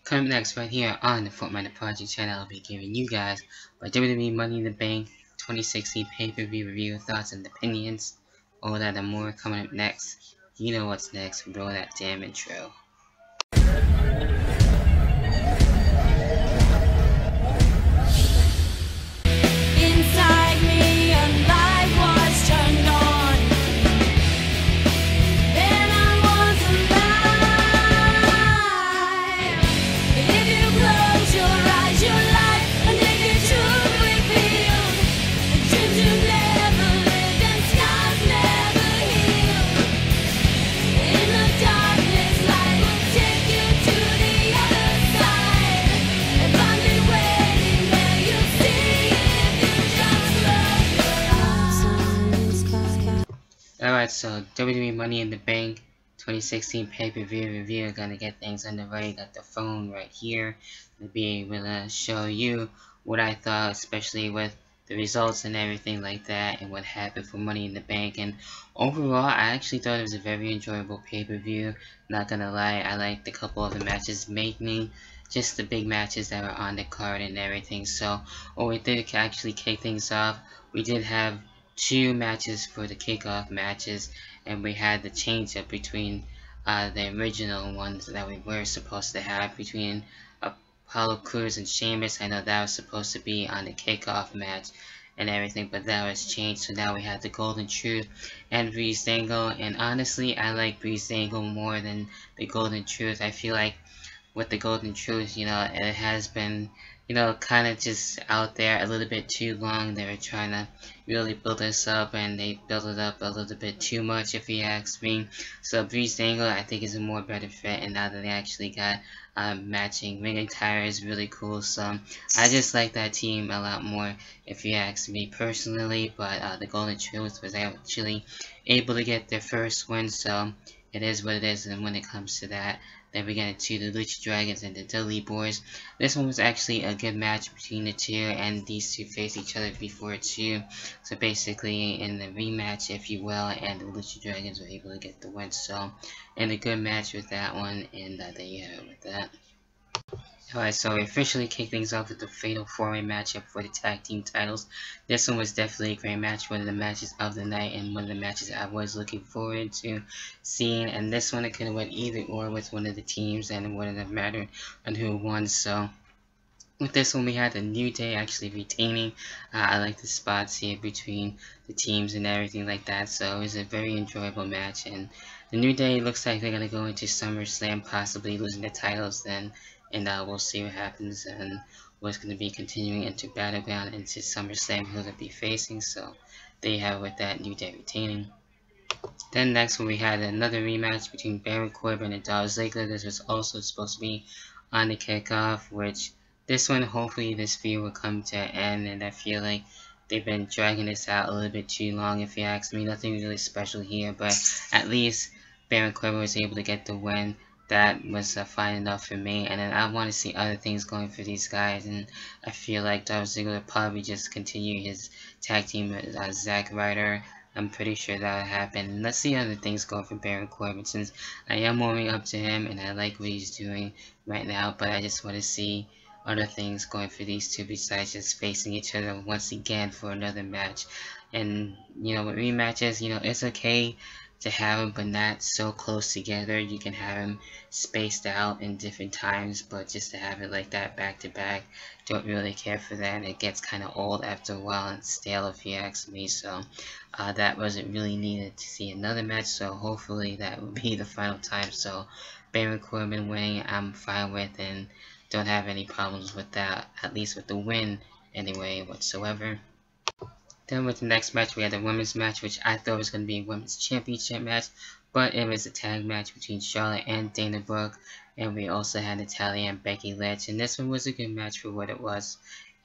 Coming next right here on the Fortminorproject channel, I'll be giving you guys my WWE Money in the Bank 2016 pay-per-view review thoughts and opinions. All that and more coming up next. You know what's next, roll that damn intro. Inside me a light was turned on. Then I was alive. If you close your eyes, your life a naked truth revealed. The dreams you never lived and scars never healed. In the darkness, light will take you to the other side. If I've been waiting there, you'll see if you just close your eyes. Alright, so WWE Money in the Bank 2016 pay-per-view review. Gonna get things underway. Got the phone right here to be able to show you what I thought, especially with the results and everything like that, and what happened for Money in the Bank. And overall, I actually thought it was a very enjoyable pay-per-view. Not gonna lie, I liked a couple of the matches, mainly just the big matches that were on the card and everything. So, we did actually kick things off. We did have two matches for the kickoff matches, and we had the change up between the original ones that we were supposed to have between Apollo Crews and Sheamus. I know that was supposed to be on the kickoff match and everything, but that was changed. So now we have the Golden Truth and Breeze Dangle, and honestly, I like Breeze Dangle more than the Golden Truth. I feel like with the Golden Truth, it has been, kind of just out there a little bit too long. They were trying to really build this up, and they built it up a little bit too much, if you ask me. So Breeze Dangle, I think, is a more better fit, and now that they actually got matching ring attire is really cool. So I just like that team a lot more, if you ask me personally. But the Golden Truth was actually able to get their first win, so it is what it is. And when it comes to that, then we get into the Lucha Dragons and the Dudley Boys. This one was actually a good match between the two, and these two faced each other before too. So basically in the rematch, if you will, and the Lucha Dragons were able to get the win. So, and a good match with that one, and there you have it with that. Alright, so we officially kick things off with the Fatal 4-Way matchup for the tag team titles. This one was definitely a great match, one of the matches of the night, and one of the matches I was looking forward to seeing. And this one, it could have went either or with one of the teams, and it wouldn't have mattered on who won. So with this one, we had the New Day actually retaining. I like the spots here between the teams and everything like that. So it was a very enjoyable match, and the New Day looks like they're gonna go into SummerSlam possibly losing the titles then. And we'll see what happens and what's going to be continuing into Battleground, into SummerSlam, who they'll be facing. So there you have it with that, New Day retaining. Then next we had another rematch between Baron Corbin and Dolph Ziggler. This was also supposed to be on the kickoff, which this one, hopefully this feud will come to an end, and I feel like they've been dragging this out a little bit too long, if you ask me. Nothing really special here, but at least Baron Corbin was able to get the win. That was fine enough for me, and then I want to see other things going for these guys, and I feel like Dolph Ziggler will probably just continue his tag team with Zack Ryder. I'm pretty sure that'll happen. Let's see other things going for Baron Corbin, since I am warming up to him and I like what he's doing right now, but I just want to see other things going for these two besides just facing each other once again for another match. And with rematches, it's okay to have them, but not so close together. You can have them spaced out in different times, but just to have it like that back to back, don't really care for that. It gets kind of old after a while and stale, if you ask me. So that wasn't really needed to see another match, so hopefully that will be the final time. So Baron Corbin winning, I'm fine with, and don't have any problems with that, at least with the win anyway whatsoever. Then with the next match, we had the women's match, which I thought was going to be a women's championship match, but it was a tag match between Charlotte and Dana Brooke, and we also had Natalya and Becky Lynch, and this one was a good match for what it was.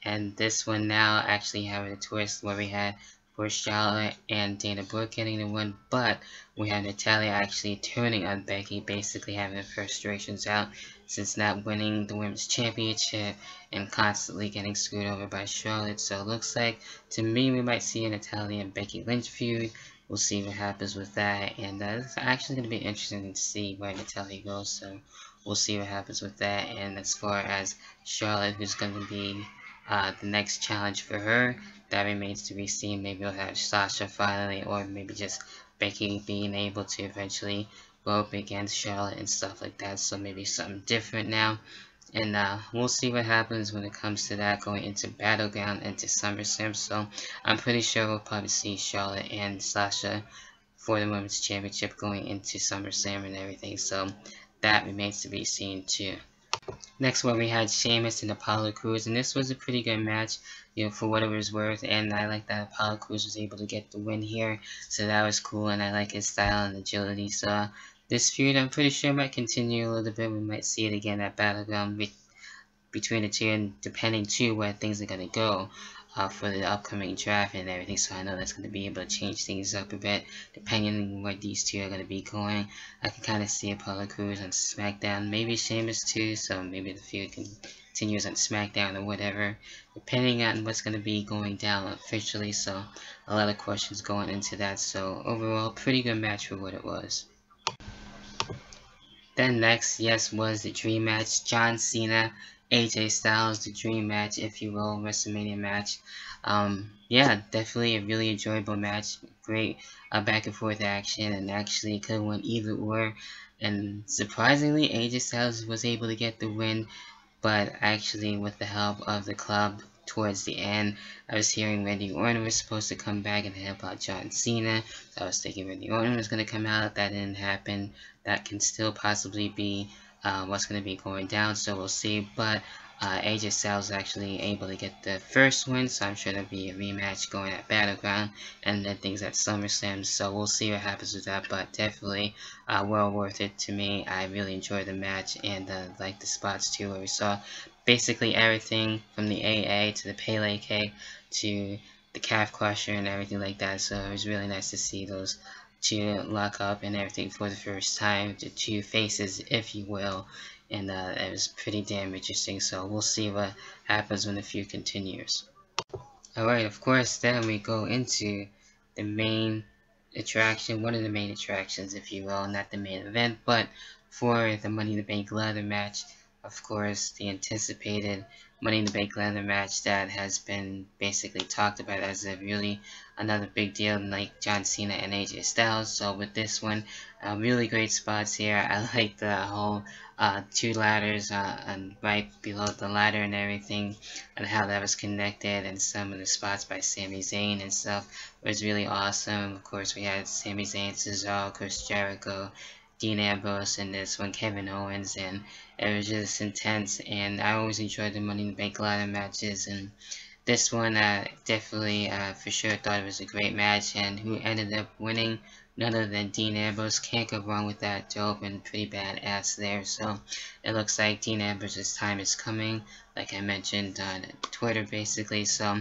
And this one now actually having a twist where we had for Charlotte and Dana Brooke getting the win, but we had Natalya actually turning on Becky, basically having her frustrations out since not winning the women's championship and constantly getting screwed over by Charlotte. So it looks like, to me, we might see a Natalya and Becky Lynch feud. We'll see what happens with that, and it's actually going to be interesting to see where Natalya goes. So we'll see what happens with that. And as far as Charlotte, who's going to be the next challenge for her, that remains to be seen. Maybe we'll have Sasha finally, or maybe just Becky being able to eventually go up against Charlotte and stuff like that. So maybe something different now. And we'll see what happens when it comes to that going into Battleground, into SummerSlam. So I'm pretty sure we'll probably see Charlotte and Sasha for the Women's Championship going into SummerSlam and everything. So that remains to be seen too. Next one we had Sheamus and Apollo Crews, and this was a pretty good match, you know, for what it was worth. And I like that Apollo Crews was able to get the win here, so that was cool. And I like his style and agility. So this feud, I'm pretty sure might continue a little bit. We might see it again at Battleground between the two, and depending too where things are gonna go for the upcoming draft and everything. So I know that's gonna be able to change things up a bit depending on where these two are gonna be going. I can kind of see Apollo Crews on SmackDown, maybe Sheamus too. So maybe the feud continues on SmackDown or whatever, depending on what's gonna be going down officially. So a lot of questions going into that. So overall, pretty good match for what it was. Then next, yes, was the dream match. John Cena, AJ Styles, the dream match, if you will, WrestleMania match. Yeah, definitely a really enjoyable match. Great back and forth action, and actually could have went either or. And surprisingly, AJ Styles was able to get the win, but actually with the help of the club towards the end. I was hearing Randy Orton was supposed to come back and help out John Cena. So I was thinking Randy Orton was going to come out. That didn't happen. That can still possibly be what's going to be going down, so we'll see. But AJ Styles was actually able to get the first win, so I'm sure there'll be a rematch going at Battleground and then things at SummerSlam, so we'll see what happens with that. But definitely well worth it to me. I really enjoyed the match, and like the spots too, where we saw basically everything from the AA to the Pele K to the Calf Crusher and everything like that. So it was really nice to see those two lock up and everything for the first time, the two faces, if you will. And it was pretty damn interesting, so we'll see what happens when the feud continues. Alright, of course, then we go into the main attraction, one of the main attractions, if you will, not the main event, but for the Money in the Bank ladder match. Of course, the anticipated Money in the Bank ladder match that has been basically talked about as a really another big deal, like John Cena and AJ Styles. So with this one, really great spots here. I like the whole two ladders and right below the ladder and everything, and how that was connected, and some of the spots by Sami Zayn and stuff was really awesome. Of course, we had Sami Zayn, Cesaro, Chris Jericho, Dean Ambrose, and this one Kevin Owens, and it was just intense. And I always enjoyed the Money in the Bank ladder matches, and this one definitely for sure thought it was a great match. And who ended up winning? None other than Dean Ambrose. Can't go wrong with that. Dope and pretty badass there. So it looks like Dean Ambrose's time is coming, like I mentioned on Twitter basically. So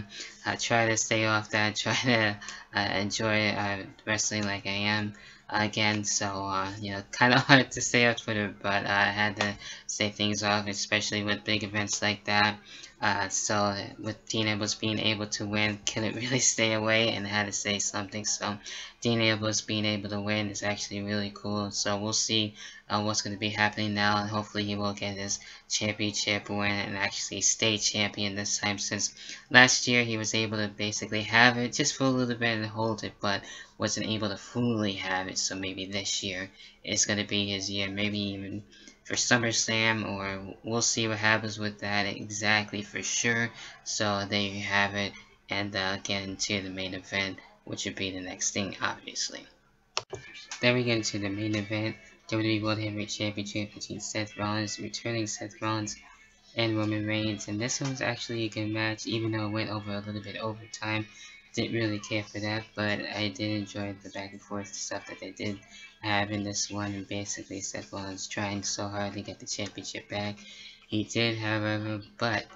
try to stay off that, try to enjoy wrestling like I am again. So you know, kind of hard to stay off Twitter, but I had to stay things off, especially with big events like that. So with Dean Ambrose being able to win, couldn't really stay away and had to say something. So Dean Ambrose being able to win is actually really cool. So we'll see what's going to be happening now, and hopefully he will get his championship win and actually stay champion this time, since last year he was able to basically have it just for a little bit and hold it, but wasn't able to fully have it. So maybe this year is going to be his year, maybe even for SummerSlam, or we'll see what happens with that exactly for sure. So there you have it, and get into the main event, which would be the next thing, obviously. Then we get into the main event, WWE World Heavyweight Championship between Seth Rollins, returning Seth Rollins, and Roman Reigns. And this one was actually a good match, even though it went over a little bit overtime. Didn't really care for that, but I did enjoy the back and forth stuff that they did have in this one. And basically Seth Rollins trying so hard to get the championship back. He did, however, but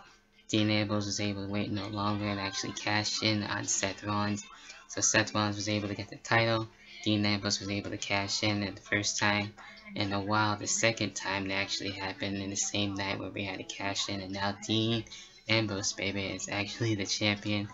Dean Ambrose was able to wait no longer and actually cash in on Seth Rollins. So Seth Rollins was able to get the title. Dean Ambrose was able to cash in at the first time in a while. The second time that actually happened in the same night where we had to cash in, and now Dean Ambrose, baby, is actually the champion.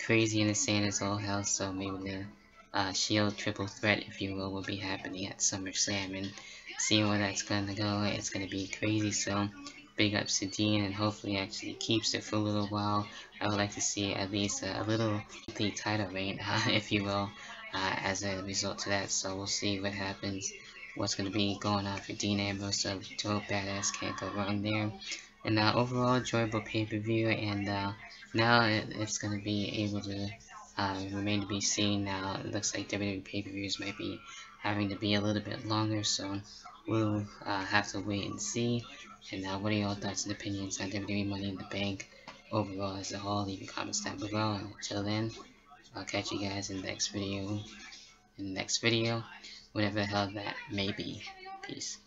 Crazy and insane as all hell. So maybe the Shield triple threat, if you will be happening at SummerSlam, and seeing where that's gonna go, it's gonna be crazy. So big ups to Dean, and hopefully actually keeps it for a little while. I would like to see at least a little the title reign, if you will, as a result to that. So we'll see what happens. What's gonna be going on for Dean Ambrose? So dope badass can't go wrong there. And overall enjoyable pay-per-view, and now it's gonna be able to remain to be seen. Now it looks like WWE pay-per-views might be having to be a little bit longer, so we'll have to wait and see. And what are your thoughts and opinions on WWE Money in the Bank overall as a whole? Leave your comments down below. And until then, I'll catch you guys in the next video. Whatever the hell that may be. Peace.